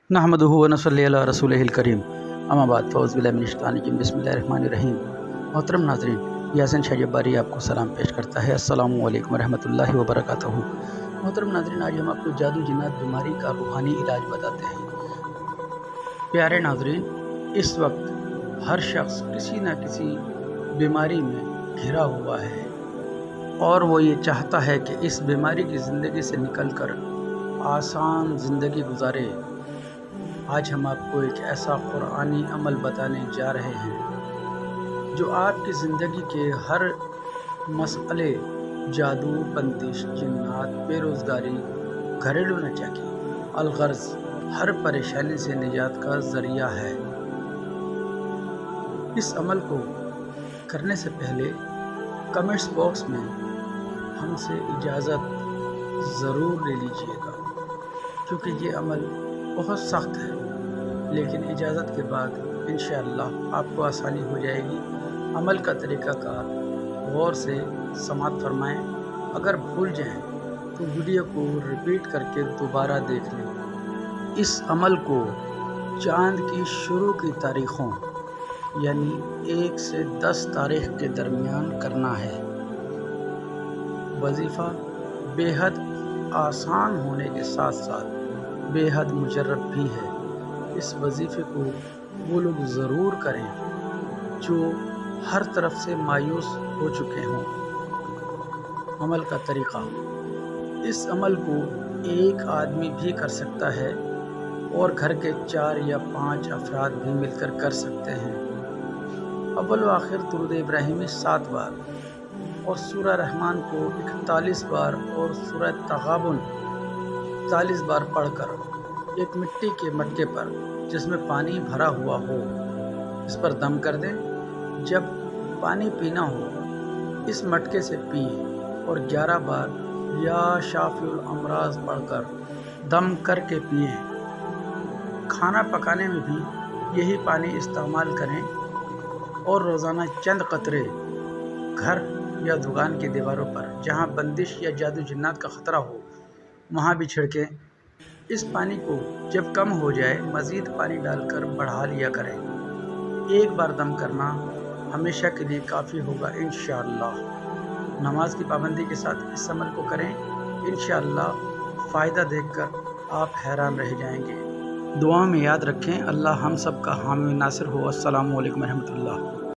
नहमदुहु व नसल्ली अला रसूलिहिल करीम। अम्मा बाद फ़ौज़ बिल्लाहि मिनश शैतानिर रजीम। बिस्मिल्लाहिर्रहमानिर्रहीम। मोहतरम नाज़रीन, यासिन शाह जब्बारी आपको सलाम पेश करता है। अस्सलामु अलैकुम रहमतुल्लाहि व बरकातहू। मोहतरम नाज़रीन, आज हम आपको जादू जिन्नात बीमारी का रूहानी इलाज बताते हैं। प्यारे नाज़रीन, इस वक्त हर शख्स किसी न किसी बीमारी में घिरा हुआ है और वो ये चाहता है कि इस बीमारी की ज़िंदगी से निकलकर आसान ज़िंदगी गुजारे। आज हम आपको एक ऐसा कुरानी अमल बताने जा रहे हैं जो आपकी ज़िंदगी के हर मसले, जादू, बंदिश, जिन्नात, बेरोज़गारी, घरेलू नचाकी, अलगर्ज, हर परेशानी से निजात का ज़रिया है। इस अमल को करने से पहले कमेंट्स बॉक्स में हमसे इजाज़त ज़रूर ले लीजिएगा, क्योंकि ये अमल बहुत सख्त है, लेकिन इजाज़त के बाद इंशाअल्लाह आपको आसानी हो जाएगी। अमल का तरीक़ाकार गौर से समाअत फरमाएँ। अगर भूल जाएं तो वीडियो को रिपीट करके दोबारा देख लें। इस अमल को चाँद की शुरू की तारीख़ों यानी 1 से 10 तारीख़ के दरमियान करना है। वजीफ़ा बेहद आसान होने के साथ साथ बेहद मुजर्रब भी है। इस वजीफ़े को वो लोग ज़रूर करें जो हर तरफ से मायूस हो चुके हों। अमल का तरीक़ा: इस अमल को एक आदमी भी कर सकता है और घर के 4 या 5 अफराद भी मिलकर कर सकते हैं। अव्वल व आखिर दुरूद इब्राहिमी 7 बार और सूरह रहमान को 41 बार और सूरह तगाबुन 40 बार पढ़कर एक मिट्टी के मटके पर जिसमें पानी भरा हुआ हो, इस पर दम कर दें। जब पानी पीना हो इस मटके से पिए और 11 बार या शाफिउल अमराज पढ़कर दम करके पिए। खाना पकाने में भी यही पानी इस्तेमाल करें और रोज़ाना चंद कतरे घर या दुकान की दीवारों पर जहां बंदिश या जादू जिन्नात का ख़तरा हो वहां भी छिड़कें। इस पानी को जब कम हो जाए मज़ीद पानी डालकर बढ़ा लिया करें। एक बार दम करना हमेशा के लिए काफ़ी होगा इंशाअल्लाह। नमाज की पाबंदी के साथ इस अमल को करें। इंशाअल्लाह फ़ायदा देखकर आप हैरान रह जाएंगे। दुआ में याद रखें। अल्लाह हम सब का हामी नासिर हो। अस्सलामु अलैकुम रहमतुल्लाह।